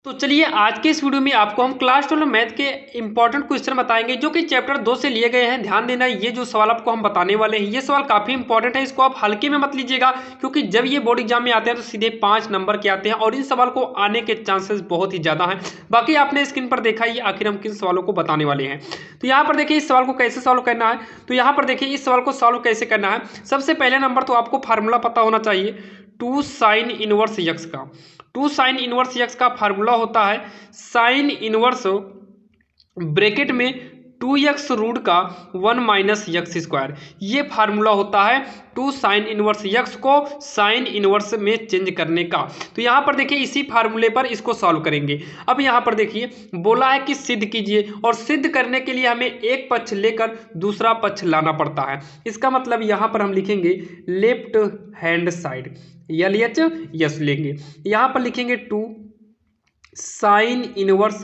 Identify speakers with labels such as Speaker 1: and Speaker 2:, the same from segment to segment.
Speaker 1: तो चलिए आज के इस वीडियो में आपको हम क्लास 12 मैथ के इंपॉर्टेंट क्वेश्चन बताएंगे जो कि चैप्टर 2 से लिए गए हैं। ध्यान देना, ये जो सवाल आपको हम बताने वाले हैं ये सवाल काफी इंपॉर्टेंट है, इसको आप हल्के में मत लीजिएगा क्योंकि जब ये बोर्ड एग्जाम में आते हैं तो सीधे 5 नंबर के आते हैं और इन सवाल को आने के चांसेस बहुत ही ज्यादा हैं। बाकी आपने स्क्रीन पर देखा ही आखिर हम किन सवालों को बताने वाले हैं। तो यहाँ पर देखिए इस सवाल को कैसे सॉल्व करना है। तो यहाँ पर देखिए इस सवाल को सॉल्व कैसे करना है। सबसे पहले नंबर तो आपको फार्मूला पता होना चाहिए 2 साइन इनवर्स यक्स का। 2 साइन इनवर्स यक्स का फार्मूला होता है साइन इनवर्स ब्रैकेट में 2x रूट का 1 माइनस यक्स स्क्वायर। ये फार्मूला होता है 2 साइन इनवर्स यक्स को साइन इनवर्स में चेंज करने का। तो यहाँ पर देखिए इसी फार्मूले पर इसको सॉल्व करेंगे। अब यहाँ पर देखिए बोला है कि सिद्ध कीजिए और सिद्ध करने के लिए हमें एक पक्ष लेकर दूसरा पक्ष लाना पड़ता है। इसका मतलब यहाँ पर हम लिखेंगे left hand side LH yes लेंगे। यहाँ पर लिखेंगे 2 साइन इनवर्स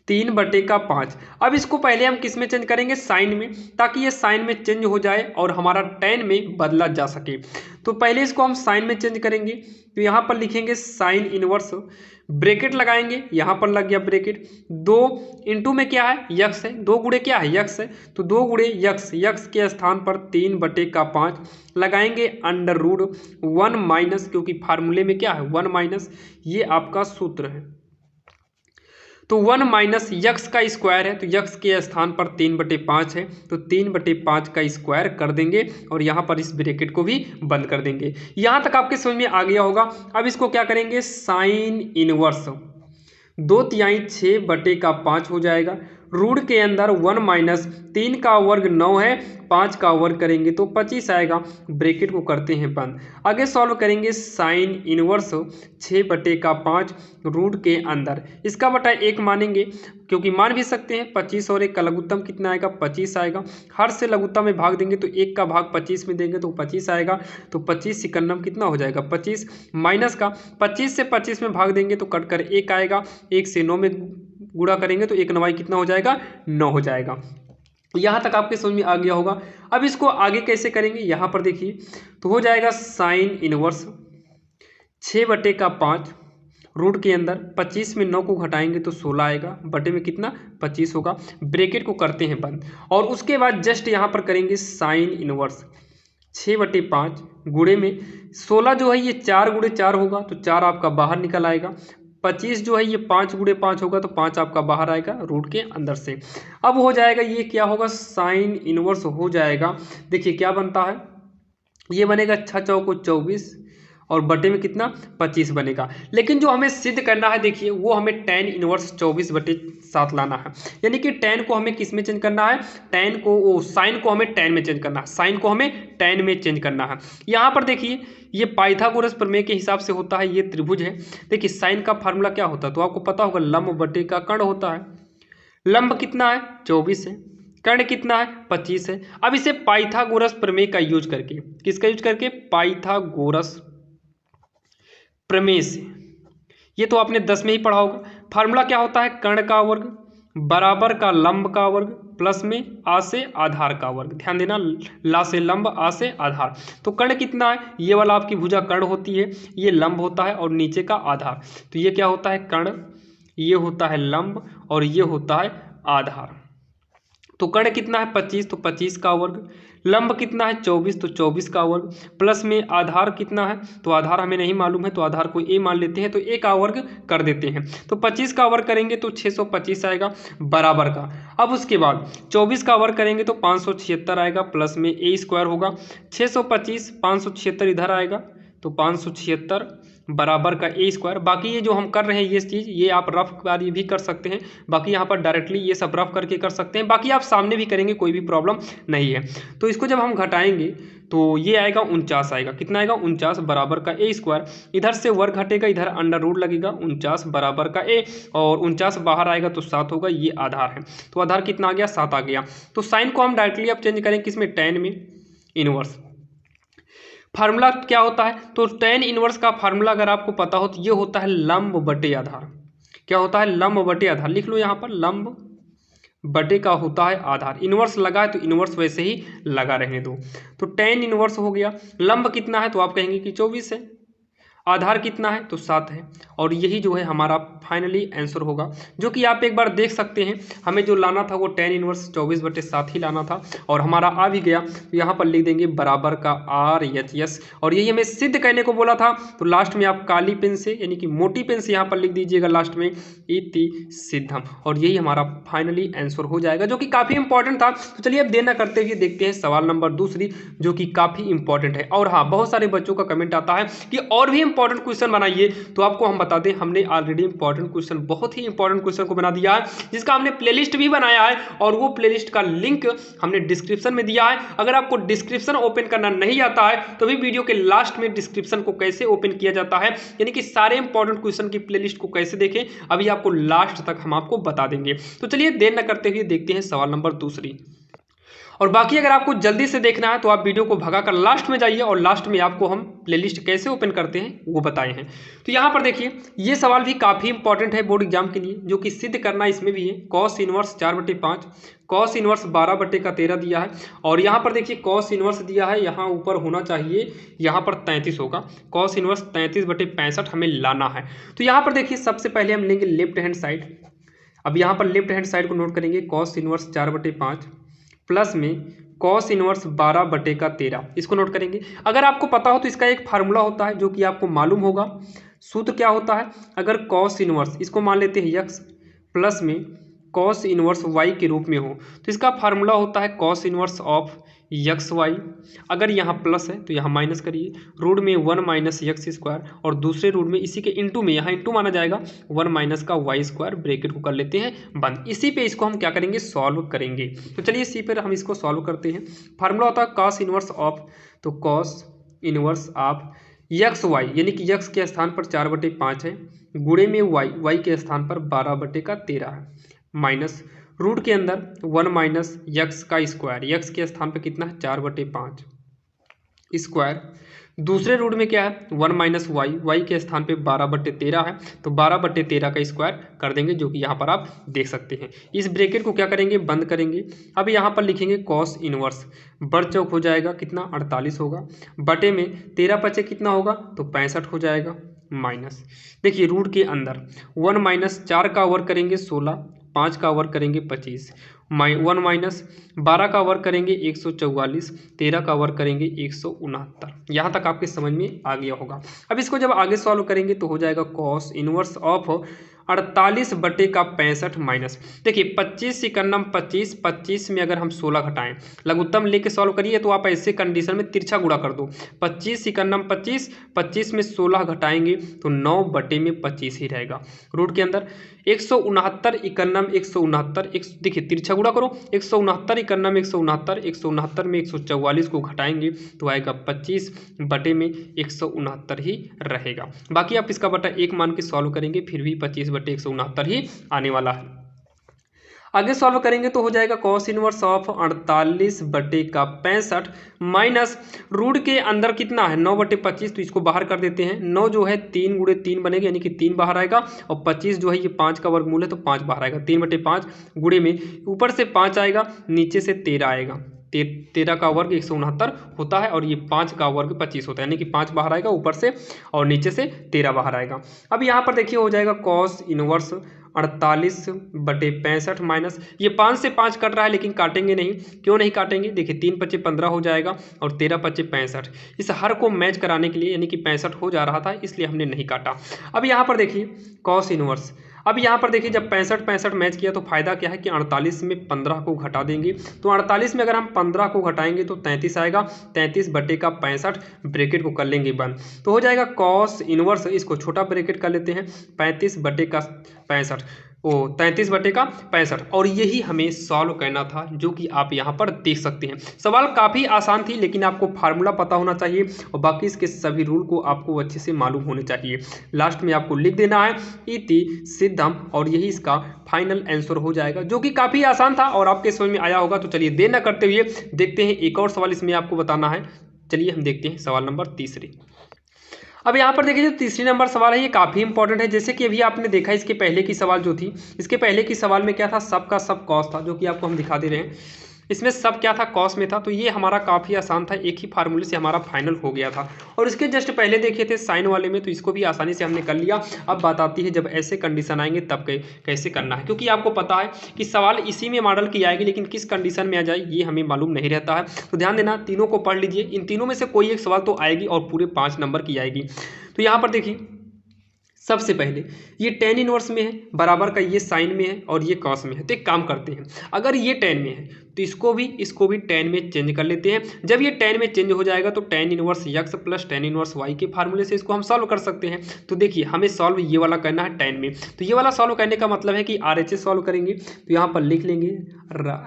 Speaker 1: 3/5। अब इसको पहले हम किस में चेंज करेंगे, साइन में, ताकि ये साइन में चेंज हो जाए और हमारा टेन में बदला जा सके। तो पहले इसको हम साइन में चेंज करेंगे। तो यहाँ पर लिखेंगे साइन इनवर्स, ब्रैकेट लगाएंगे, यहाँ पर लग गया ब्रैकेट, 2 इंटू में क्या है यक्स है, 2 गुणे क्या है यक्स है, तो 2 गुणे यक्स, यक्स के स्थान पर 3/5 लगाएंगे अंडर रूट 1 माइनस, क्योंकि फार्मूले में क्या है 1 माइनस, ये आपका सूत्र है। तो 1 माइनस यक्स का स्क्वायर है, तो यक्स के स्थान पर 3/5 है, तो 3/5 का स्क्वायर कर देंगे और यहाँ पर इस ब्रैकेट को भी बंद कर देंगे। यहाँ तक आपके समझ में आ गया होगा। अब इसको क्या करेंगे, साइन इनवर्स 2/3 6/5 हो जाएगा। रूट के अंदर 1 माइनस 3 का वर्ग 9 है, 5 का वर्ग करेंगे तो 25 आएगा। ब्रैकेट को करते हैं बंद। आगे सॉल्व करेंगे साइन इनवर्स 6/5 रूट के अंदर, इसका बटा 1 मानेंगे क्योंकि मान भी सकते हैं। 25 और 1 का लघुत्तम कितना आएगा 25 आएगा। हर से लघुत्तम में भाग देंगे तो 1 का भाग 25 में देंगे तो 25 आएगा। तो 25 सिकन्नम कितना हो जाएगा 25, माइनस का 25 से 25 में भाग देंगे तो कट कर 1 आएगा। 1 से 9 में गुणा करेंगे तो 1 9 कितना हो जाएगा 9 हो जाएगा। यहाँ तक आपके समझ में आ गया होगा। अब इसको आगे कैसे करेंगे, यहाँ पर देखिए तो हो जाएगा साइन इनवर्स 6/5 रूट के अंदर 25 में 9 को घटाएंगे तो 16 आएगा, बटे में कितना 25 होगा। ब्रैकेट को करते हैं बंद और उसके बाद जस्ट यहाँ पर करेंगे साइन इनवर्स 6/5 गुणे में 16 जो है ये 4 गुणे 4 होगा तो 4 आपका बाहर निकल आएगा। 25 जो है ये 5 गुणे 5 होगा तो 5 आपका बाहर आएगा रूट के अंदर से। अब हो जाएगा ये क्या होगा, साइन इनवर्स हो जाएगा। देखिए क्या बनता है, ये बनेगा 6 चौको 24 और बटे में कितना 25 बनेगा। लेकिन जो हमें सिद्ध करना है देखिए वो हमें tan इनवर्स 24/7 लाना है। यानी कि tan को हमें किस में चेंज करना है, tan को साइन को हमें tan में चेंज करना है, साइन को हमें tan में चेंज करना है। यहाँ पर देखिए ये पाइथागोरस प्रमेय के हिसाब से होता है, ये त्रिभुज है। देखिए साइन का फार्मूला क्या होता है तो आपको पता होगा, लंब बटे का कर्ण होता है। लंब कितना है 24 है, कर्ण कितना है 25 है। अब इसे पाइथागोरस प्रमेय का यूज करके, किसका यूज करके, पाइथागोरस प्रमेय से, ये तो आपने 10 में ही पढ़ा होगा। फार्मूला क्या होता है, कर्ण का वर्ग बराबर का लंब का वर्ग प्लस में आ से आधार का वर्ग। ध्यान देना, ला से लंब आ से आधार। तो कर्ण कितना है, ये वाला आपकी भुजा कर्ण होती है, ये लंब होता है और नीचे का आधार। तो ये क्या होता है कर्ण, ये होता है लंब और ये होता है आधार। तो कर्ण कितना है 25 तो 25 का वर्ग, लंब कितना है 24 तो 24 का वर्ग, प्लस में आधार कितना है तो आधार हमें नहीं मालूम है तो आधार को a मान लेते हैं तो a का वर्ग कर देते हैं। तो 25 का वर्ग करेंगे तो 625 आएगा बराबर का। अब उसके बाद 24 का वर्ग करेंगे तो 576 आएगा, प्लस में a स्क्वायर होगा 625, 576 इधर आएगा तो 576 बराबर का a स्क्वायर। बाकी ये जो हम कर रहे हैं ये चीज़, ये आप रफ कार्य भी कर सकते हैं, बाकी यहाँ पर डायरेक्टली ये सब रफ करके कर सकते हैं, बाकी आप सामने भी करेंगे कोई भी प्रॉब्लम नहीं है। तो इसको जब हम घटाएंगे तो ये आएगा 49 आएगा, कितना आएगा 49 बराबर का a स्क्वायर। इधर से वर्ग घटेगा, इधर अंडर रूट लगेगा, 49 बराबर का a और 49 बाहर आएगा तो 7 होगा, ये आधार है। तो आधार कितना आ गया 7 आ गया। तो साइन को हम डायरेक्टली अब चेंज करें किसमें, tan में इनवर्स। फार्मूला क्या होता है, तो tan इनवर्स का फार्मूला अगर आपको पता हो तो ये होता है लंब बटे आधार। क्या होता है, लंब बटे आधार। लिख लो यहाँ पर, लंब बटे का होता है आधार। इनवर्स लगा है तो इनवर्स वैसे ही लगा रहने दो। तो tan इनवर्स हो गया, लंब कितना है तो आप कहेंगे कि 24 है। आधार कितना है तो 7 है, और यही जो है हमारा फाइनली आंसर होगा, जो कि आप एक बार देख सकते हैं। हमें जो लाना था वो tan इनवर्स 24/7 ही लाना था, और हमारा आ भी गया। तो यहाँ पर लिख देंगे बराबर का RHS, और यही हमें सिद्ध करने को बोला था। तो लास्ट में आप काली पेन से यानी कि मोटी पेन से यहाँ पर लिख दीजिएगा लास्ट में इति सिद्धम, और यही हमारा फाइनली आंसर हो जाएगा, जो कि काफ़ी इंपॉर्टेंट था। तो चलिए अब देर न करते हुए देखते हैं सवाल नंबर दूसरी, जो कि काफ़ी इंपॉर्टेंट है। और हाँ, बहुत सारे बच्चों का कमेंट आता है कि और भी इंपॉर्टेंट क्वेश्चन बनाइए, तो आपको हम बता दें हमने ऑलरेडी इंपॉर्टेंट क्वेश्चन, बहुत ही इंपॉर्टेंट क्वेश्चन को बना दिया है, जिसका हमने प्लेलिस्ट भी बनाया है, और वो प्लेलिस्ट का लिंक हमने डिस्क्रिप्शन में दिया है। अगर आपको डिस्क्रिप्शन ओपन करना नहीं आता है तो भी वीडियो के लास्ट में डिस्क्रिप्शन को कैसे ओपन किया जाता है, यानी कि सारे इंपॉर्टेंट क्वेश्चन की प्लेलिस्ट को कैसे देखें, अभी आपको लास्ट तक हम आपको बता देंगे। तो चलिए देर न करते हुए देखते हैं सवाल नंबर दूसरी। और बाकी अगर आपको जल्दी से देखना है तो आप वीडियो को भगाकर लास्ट में जाइए, और लास्ट में आपको हम प्लेलिस्ट कैसे ओपन करते हैं वो बताए हैं। तो यहाँ पर देखिए, ये सवाल भी काफ़ी इंपॉर्टेंट है बोर्ड एग्जाम के लिए, जो कि सिद्ध करना इसमें भी है। cos इनवर्स 4/5, cos इनवर्स 12/13 दिया है, और यहाँ पर देखिए cos इनवर्स दिया है, यहाँ ऊपर होना चाहिए, यहाँ पर 33 होगा। cos इनवर्स 33/65 हमें लाना है। तो यहाँ पर देखिए, सबसे पहले हम लेंगे लेफ्ट हैंड साइड। अब यहाँ पर लेफ्ट हैंड साइड को नोट करेंगे, cos इनवर्स 4/5 प्लस में cos इनवर्स 12/13, इसको नोट करेंगे। अगर आपको पता हो तो इसका एक फार्मूला होता है जो कि आपको मालूम होगा। सूत्र क्या होता है, अगर cos इनवर्स, इसको मान लेते हैं x, प्लस में cos इनवर्स y के रूप में हो, तो इसका फार्मूला होता है cos इनवर्स ऑफ XY। अगर यहाँ प्लस है तो यहाँ माइनस करिए, रूट में 1 माइनस एक्स स्क्वायर, और दूसरे रूट में इसी के इंटू में, यहाँ इंटू माना जाएगा, 1 माइनस का वाई स्क्वायर, ब्रैकेट को कर लेते हैं बंद। इसी पे इसको हम क्या करेंगे, सॉल्व करेंगे। तो चलिए इसी पर हम इसको सॉल्व करते हैं। फार्मूला होता है cos इनवर्स ऑफ, तो cos इनवर्स ऑफ XY, यानी कि x के स्थान पर 4/5 है, गुणे में y के स्थान पर 12/13 है, माइनस रूट के अंदर 1 माइनस एक्स का स्क्वायर, एक्स के स्थान पर कितना है 4/5 स्क्वायर, दूसरे रूट में क्या है 1 माइनस वाई के स्थान पे 12/13 है, तो 12/13 का स्क्वायर कर देंगे, जो कि यहाँ पर आप देख सकते हैं। इस ब्रैकेट को क्या करेंगे, बंद करेंगे। अब यहाँ पर लिखेंगे cos इनवर्स, बढ़ चौक हो जाएगा कितना 48 होगा, बटे में 13×5 कितना होगा तो 65 हो जाएगा, माइनस देखिए रूट के अंदर 1 माइनस 4 का वर्ग करेंगे 16, 5 का वर्ग करेंगे 25, 1 माइनस 12 का वर्ग करेंगे 144, 13 का वर्ग करेंगे 169। यहाँ तक आपके समझ में आ गया होगा। अब इसको जब आगे सॉल्व करेंगे तो हो जाएगा cos इनवर्स ऑफ 48/65 माइनस, देखिए 25 51 25, 25 में अगर हम 16 घटाएं, लघुत्तम लेके सॉल्व करिए तो आप ऐसे कंडीशन में तिरछा गुणा कर दो। 25 51 25, 25 में 16 घटाएंगे तो 9/25 ही रहेगा। रूट के अंदर 169 51 169, देखिए तिरछा गुणा करो, 169 51 169, 169 में 144 को घटाएंगे तो आएगा 25/169 ही रहेगा। बाकी आप इसका बटा 1 मान के सॉल्व करेंगे, फिर भी 25/169 ही आने वाला है। आगे सॉल्व करेंगे तो हो जाएगा cos inverse of 48/65 minus root के अंदर कितना है 9/25, तो इसको बाहर कर देते हैं। 9 जो है 3 × 3 बनेगा, यानी कि 3 बाहर आएगा, और 25 जो है ये 5 का वर्गमूल है तो 5 बाहर आएगा। 3/5 गुणे में ऊपर से 5 आएगा, नीचे से 13 आएगा, 13 का वर्ग 169 होता है, और ये 5 का वर्ग 25 होता है, यानी कि 5 बाहर आएगा ऊपर से, और नीचे से 13 बाहर आएगा। अब यहाँ पर देखिए हो जाएगा cos इनवर्स 48/65 माइनस, ये 5 से 5 कट रहा है लेकिन काटेंगे नहीं, क्यों नहीं काटेंगे, देखिए 3×5 15 हो जाएगा, और 13×5 65। इस हर को मैच कराने के लिए, यानी कि 65 हो जा रहा था, इसलिए हमने नहीं काटा। अब यहाँ पर देखिए cos इनवर्स, अब यहाँ पर देखिए जब 65 मैच किया तो फायदा क्या है कि 48 में 15 को घटा देंगे, तो 48 में अगर हम 15 को घटाएंगे तो 33 आएगा, 33/65 ब्रैकेट को कर लेंगे बंद, तो हो जाएगा cos इनवर्स, इसको छोटा ब्रैकेट कर लेते हैं 35/65, 33/65, और यही हमें सॉल्व करना था, जो कि आप यहाँ पर देख सकते हैं। सवाल काफ़ी आसान थी, लेकिन आपको फार्मूला पता होना चाहिए, और बाकी इसके सभी रूल को आपको अच्छे से मालूम होने चाहिए। लास्ट में आपको लिख देना है इति सिद्धम, और यही इसका फाइनल आंसर हो जाएगा, जो कि काफ़ी आसान था और आपके समझ में आया होगा। तो चलिए देर न करते हुए देखते हैं एक और सवाल इसमें आपको बताना है। चलिए हम देखते हैं सवाल नंबर तीसरी। अब यहाँ पर देखिए जो तीसरी नंबर सवाल है ये काफ़ी इंपॉर्टेंट है। जैसे कि अभी आपने देखा इसके पहले की सवाल जो थी, इसके पहले की सवाल में क्या था, सब का सब कॉस था, जो कि आपको हम दिखा दे रहे हैं। इसमें सब क्या था, कॉस में था। तो ये हमारा काफ़ी आसान था, एक ही फार्मूले से हमारा फाइनल हो गया था। और इसके जस्ट पहले देखे थे साइन वाले में, तो इसको भी आसानी से हमने कर लिया। अब बात आती है जब ऐसे कंडीशन आएंगे तब कैसे करना है, क्योंकि आपको पता है कि सवाल इसी में मॉडल की आएगी, लेकिन किस कंडीशन में आ जाए ये हमें मालूम नहीं रहता है। तो ध्यान देना, तीनों को पढ़ लीजिए, इन तीनों में से कोई एक सवाल तो आएगी और पूरे 5 नंबर की आएगी। तो यहाँ पर देखिए, सबसे पहले ये tan इनवर्स में है, बराबर का ये साइन में है और ये कॉस में है। तो एक काम करते हैं, अगर ये tan में है तो इसको भी tan में चेंज कर लेते हैं। जब ये tan में चेंज हो जाएगा तो tan inverse x plus tan inverse y के फार्मूले से इसको हम सॉल्व कर सकते हैं। तो देखिए, हमें सॉल्व ये वाला करना है tan में। तो ये वाला सॉल्व करने का मतलब है कि RHS सॉल्व करेंगे। तो यहाँ पर लिख लेंगे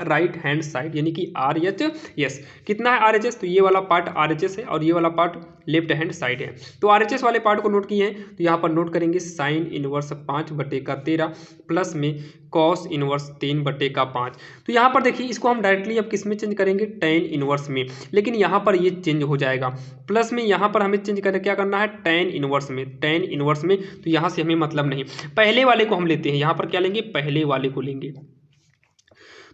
Speaker 1: राइट हैंड साइड, यानी कि RHS। कितना है RHS, तो ये वाला पार्ट RHS है और ये वाला पार्ट लेफ्ट हैंड साइड है। तो RHS वाले पार्ट को नोट किए हैं, तो यहाँ पर नोट करेंगे साइन इनवर्स 5/13 प्लस में कॉस इनवर्स 3/5। तो यहाँ पर देखिए, इसको हम डायरेक्टली अब किस में चेंज करेंगे, tan इनवर्स में। लेकिन यहाँ पर ये चेंज हो जाएगा, प्लस में यहाँ पर हमें चेंज करके क्या करना है, tan इनवर्स में। तो यहाँ से हमें मतलब नहीं, पहले वाले को हम लेते हैं। यहाँ पर क्या लेंगे, पहले वाले को लेंगे।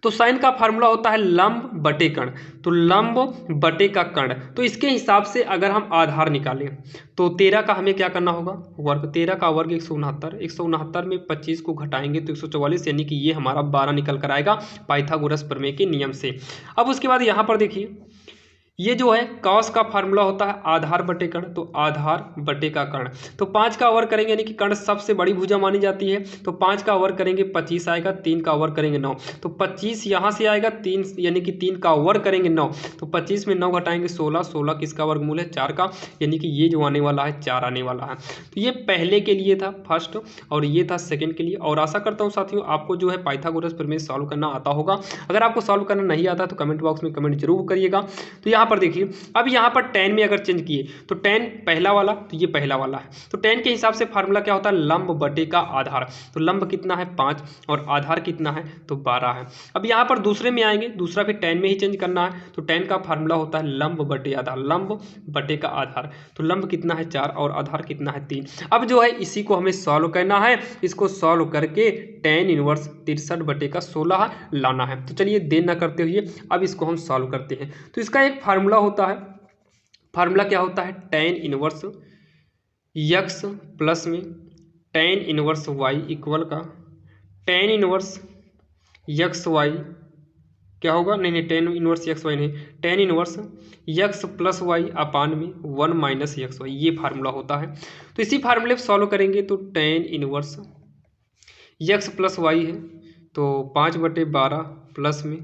Speaker 1: तो साइन का फार्मूला होता है लंब बटे कर्ण। तो लंब बटे का कर्ण, तो इसके हिसाब से अगर हम आधार निकालें तो 13 का हमें क्या करना होगा, वर्ग। 13 का वर्ग 169, 169 में 25 को घटाएंगे तो 144, यानी कि ये हमारा 12 निकल कर आएगा पाइथागोरस प्रमेय के नियम से। अब उसके बाद यहाँ पर देखिए, ये जो है कॉस का फार्मूला होता है आधार बटे कर्ण। तो आधार बटे का कर्ण, तो 5 का वर्ग करेंगे, यानी कि कर्ण सबसे बड़ी भुजा मानी जाती है। तो 5 का वर्ग करेंगे 25 आएगा, 3 का वर्ग करेंगे 9। तो 25 यहाँ से आएगा 3, यानी कि 3 का वर्ग करेंगे 9। तो 25 में 9 घटाएंगे 16, 16 किसका वर्गमूल है, 4 का, यानी कि ये जो आने वाला है 4 आने वाला है। तो ये पहले के लिए था फर्स्ट, और ये था सेकेंड के लिए। और आशा करता हूँ साथियों आपको जो है पाइथागोरस प्रमेय सॉल्व करना आता होगा। अगर आपको सॉल्व करना नहीं आता तो कमेंट बॉक्स में कमेंट जरूर करिएगा। तो यहाँ पर देखिए, अब यहाँ पर tan में अगर चेंज किए तो tan पहला वाला, तो ये पहला वाला है। तो tan के हिसाब से फार्मूला क्या होता है, लंब बटे का आधार। तो लंब कितना है 5 और आधार कितना है, तो 12 है। अब यहाँ पर दूसरे में आएंगे, दूसरा भी tan में ही चेंज करना है। तो tan का फार्मूला होता है लंब बटे आधार, लंब बटे का आधार। तो लंब कितना है 4 और आधार कितना है 3। अब जो है इसी को हमें सॉल्व करना है। इसको सॉल्व करके tan इनवर्स 63/16 लाना है। तो चलिए देर न करते हुए अब इसको हम सॉल्व करते हैं। तो इसका एक फार्मूला होता है, फार्मूला क्या होता है, tan इनवर्स x प्लस में tan इनवर्स y इक्वल का tan इनवर्स एक्स वाई क्या होगा, नहीं tan इनवर्स एक्स वाई नहीं, tan inverse x plus y upon में 1 माइनस एक्स वाई, ये फार्मूला होता है। तो इसी फार्मूले पर सॉल्व करेंगे तो tan inverse x plus y है, तो 5/12 प्लस में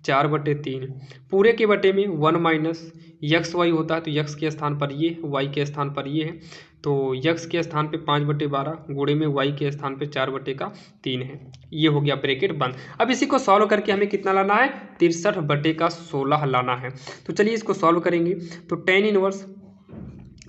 Speaker 1: 4/3, पूरे के बटे में 1 माइनस एक्स वाई होता है। तो x के स्थान पर ये, y के स्थान पर ये है। तो x के स्थान पे 5/12 गुणे में y के स्थान पे 4/3 है। ये हो गया ब्रैकेट बंद। अब इसी को सॉल्व करके हमें कितना लाना है, 63/16 लाना है। तो चलिए इसको सॉल्व करेंगे। तो tan इनवर्स,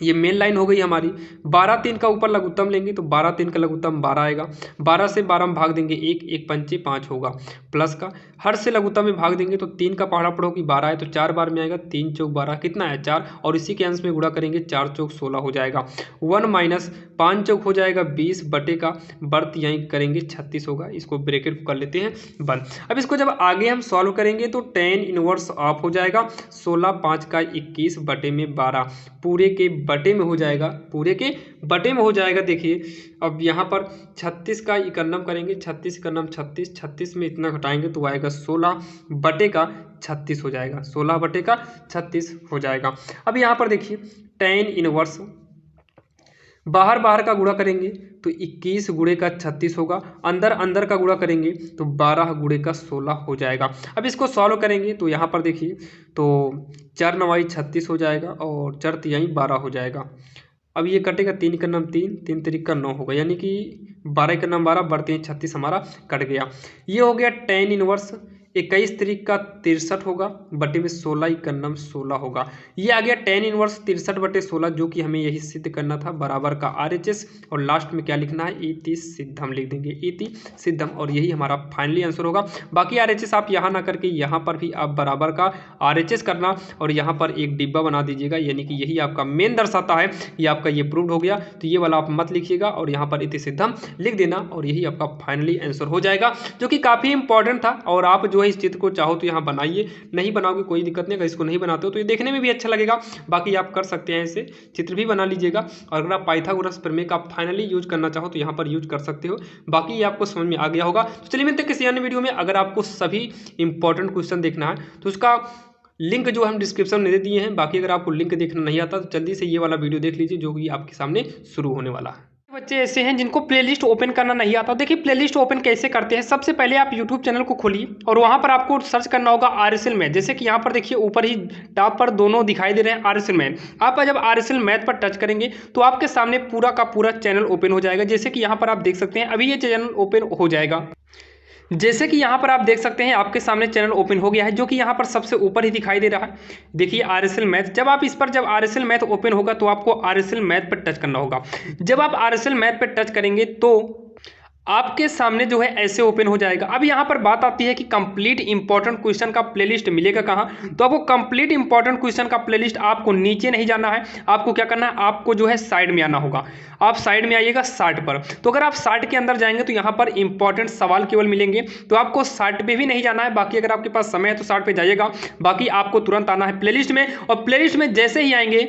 Speaker 1: ये मेन लाइन हो गई हमारी, 12 3 का ऊपर लघुत्तम लेंगे तो 12 3 का लघुत्तम 12 आएगा। 12 से 12 में भाग देंगे 1, 1 पंचे 5 होगा, प्लस का हर से लघुत्तम में भाग देंगे तो 3 का पहाड़ा पड़ोगी 12 है, तो 4 बार में आएगा, 3 चौक 12 कितना है 4, और इसी के अंश में गुणा करेंगे 4 चौक 16 हो जाएगा। 1 माइनस 5 चौक हो जाएगा 20 बटे का बर्थ यहीं करेंगे 36 होगा। इसको ब्रैकेट कर लेते हैं बंद। अब इसको जब आगे हम सॉल्व करेंगे तो tan इनवर्स ऑफ हो जाएगा, 16 5 का 21 बटे में 12 पूरे के बटे में हो जाएगा, पूरे के बटे में हो जाएगा। देखिए अब यहाँ पर 36 का इकन्नम करेंगे, 36 इकन्नम 36, 36 में इतना घटाएंगे तो आएगा 16 बटे का 36 हो जाएगा, 16 बटे का 36 हो जाएगा। अब यहाँ पर देखिए tan इनवर्स बाहर बाहर का गुणा करेंगे तो 21 गुणे का 36 होगा, अंदर अंदर का गुणा करेंगे तो 12 गुणे का 16 हो जाएगा। अब इसको सॉल्व करेंगे तो यहाँ पर देखिए, तो 4 9 36 हो जाएगा और 4 3 12 हो जाएगा। अब ये कटेगा, 3 का नाम 3, 3 3 का 9 होगा, यानी कि 12 का नाम 12, बढ़ते 36 हमारा कट गया। ये हो गया tan इनवर्स 21 3 का 63 होगा, बटे में 16 इकन्नम 16 होगा। ये आ गया tan इनवर्स 63/16, जो कि हमें यही सिद्ध करना था, बराबर का RHS, और लास्ट में क्या लिखना है, इति सिद्धम लिख देंगे, इति सिद्धम, और यही हमारा फाइनली आंसर होगा। बाकी RHS आप यहाँ ना करके यहाँ पर भी आप बराबर का RHS करना और यहाँ पर एक डिब्बा बना दीजिएगा, यानी कि यही आपका मेन दर्शाता है ये आपका ये प्रूव्ड हो गया। तो ये वाला आप मत लिखिएगा और यहाँ पर इति सिद्धम लिख देना और यही आपका फाइनली आंसर हो जाएगा, जो कि काफ़ी इंपॉर्टेंट था। और आप जो है इस चित्र को चाहो तो यहाँ बनाइए, नहीं बनाओगे कोई दिक्कत नहीं। अगर इसको नहीं बनाते हो तो ये देखने में भी अच्छा लगेगा। बाकी आप कर सकते हैं, ऐसे चित्र भी बना लीजिएगा। और अगर आप पाइथागोरस प्रमेय का आप फाइनली यूज करना चाहो तो यहाँ पर यूज कर सकते हो। बाकी ये आपको समझ में आ गया होगा। तो चलिए मिलते हैं किसी अन्य वीडियो में। अगर आपको सभी इंपॉर्टेंट क्वेश्चन देखना है तो उसका लिंक जो हम डिस्क्रिप्शन में दे दिए हैं। बाकी अगर आपको लिंक देखना नहीं आता तो जल्दी से ये वाला वीडियो देख लीजिए जो कि आपके सामने शुरू होने वाला है। बच्चे ऐसे हैं जिनको प्लेलिस्ट ओपन करना नहीं आता। देखिए प्लेलिस्ट ओपन कैसे करते हैं। सबसे पहले आप यूट्यूब चैनल को खोलिए और वहां पर आपको सर्च करना होगा RSL मैथ। जैसे कि यहाँ पर देखिए ऊपर ही टॉप पर दोनों दिखाई दे रहे हैं RSL मैथ। आप जब RSL मैथ पर टच करेंगे तो आपके सामने पूरा का पूरा चैनल ओपन हो जाएगा। जैसे कि यहाँ पर आप देख सकते हैं अभी ये चैनल ओपन हो जाएगा। जैसे कि यहाँ पर आप देख सकते हैं आपके सामने चैनल ओपन हो गया है, जो कि यहाँ पर सबसे ऊपर ही दिखाई दे रहा है। देखिए RSL मैथ। जब आप इस पर जब RSL मैथ ओपन होगा तो आपको RSL मैथ पर टच करना होगा। जब आप RSL मैथ पर टच करेंगे तो आपके सामने जो है ऐसे ओपन हो जाएगा। अब यहाँ पर बात आती है कि कंप्लीट इंपॉर्टेंट क्वेश्चन का प्लेलिस्ट मिलेगा कहाँ। तो आपको कंप्लीट इंपॉर्टेंट क्वेश्चन का प्लेलिस्ट आपको नीचे नहीं जाना है, आपको क्या करना है, आपको जो है साइड में आना होगा। आप साइड में आइएगा 60 पर। तो अगर आप 60 के अंदर जाएंगे तो यहाँ पर इंपॉर्टेंट सवाल केवल मिलेंगे। तो आपको 60 पे भी नहीं जाना है। बाकी अगर आपके पास समय है तो 60 पे जाइएगा। बाकी आपको तुरंत आना है प्लेलिस्ट में। और प्लेलिस्ट में जैसे ही आएंगे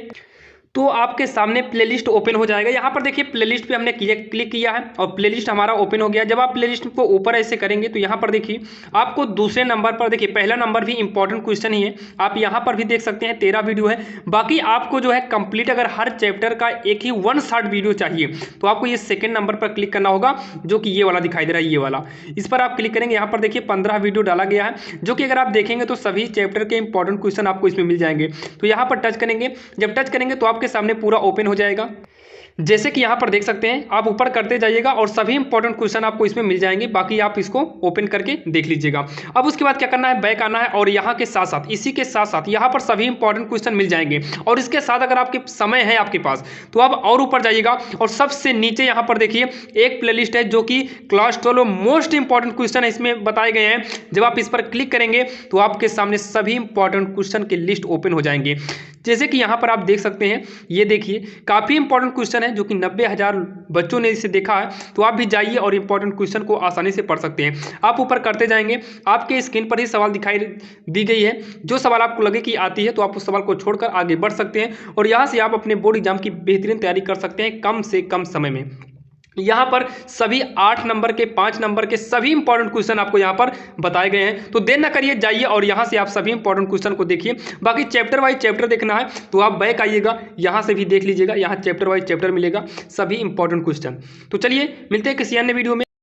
Speaker 1: तो आपके सामने प्लेलिस्ट ओपन हो जाएगा। यहाँ पर देखिए प्लेलिस्ट पे हमने क्लिक किया है और प्लेलिस्ट हमारा ओपन हो गया। जब आप प्लेलिस्ट को ऊपर ऐसे करेंगे तो यहाँ पर देखिए आपको दूसरे नंबर पर, देखिए पहला नंबर भी इंपॉर्टेंट क्वेश्चन ही है। आप यहाँ पर भी देख सकते हैं 13 वीडियो है। बाकी आपको जो है कंप्लीट अगर हर चैप्टर का एक ही 1 शॉट वीडियो चाहिए तो आपको ये सेकेंड नंबर पर क्लिक करना होगा, जो कि ये वाला दिखाई दे रहा है, ये वाला। इस पर आप क्लिक करेंगे। यहाँ पर देखिए 15 वीडियो डाला गया है, जो कि अगर आप देखेंगे तो सभी चैप्टर के इंपॉर्टेंट क्वेश्चन आपको इसमें मिल जाएंगे। तो यहाँ पर टच करेंगे। जब टच करेंगे तो आपके सामने पूरा ओपन हो जाएगा। जैसे कि यहाँ पर देख सकते हैं, आप ऊपर करते जाइएगा और सभी इंपॉर्टेंट क्वेश्चन आपको इसमें मिल जाएंगे। बाकी आप इसको ओपन करके देख लीजिएगा। अब उसके बाद क्या करना है, बैक आना है और यहाँ के साथ साथ, इसी के साथ साथ यहाँ पर सभी इंपॉर्टेंट क्वेश्चन मिल जाएंगे। और इसके साथ अगर आपके समय है आपके पास तो आप और ऊपर जाइएगा और सबसे नीचे यहाँ पर देखिए एक प्लेलिस्ट है जो कि क्लास 12 मोस्ट इंपॉर्टेंट क्वेश्चन है, इसमें बताए गए हैं। जब आप इस पर क्लिक करेंगे तो आपके सामने सभी इंपॉर्टेंट क्वेश्चन की लिस्ट ओपन हो जाएंगे। जैसे कि यहाँ पर आप देख सकते हैं, ये देखिए काफ़ी इंपॉर्टेंट क्वेश्चन है जो कि 90,000 बच्चों ने इसे देखा है। तो आप भी जाइए और इंपॉर्टेंट क्वेश्चन को आसानी से पढ़ सकते हैं। आप ऊपर करते जाएंगे, आपके स्क्रीन पर ही सवाल दिखाई दी गई है। जो सवाल आपको लगे कि आती है तो आप उस सवाल को छोड़कर आगे बढ़ सकते हैं और यहाँ से आप अपने बोर्ड एग्जाम की बेहतरीन तैयारी कर सकते हैं कम से कम समय में। यहाँ पर सभी 8 नंबर के 5 नंबर के सभी इंपॉर्टेंट क्वेश्चन आपको यहाँ पर बताए गए हैं। तो देर ना करिए, जाइए और यहाँ से आप सभी इंपॉर्टेंट क्वेश्चन को देखिए। बाकी चैप्टर वाइज चैप्टर देखना है तो आप बैक आइएगा, यहाँ से भी देख लीजिएगा। यहाँ चैप्टर वाइज चैप्टर मिलेगा, सभी इंपॉर्टेंट क्वेश्चन। तो चलिए मिलते हैं किसी अन्य वीडियो में।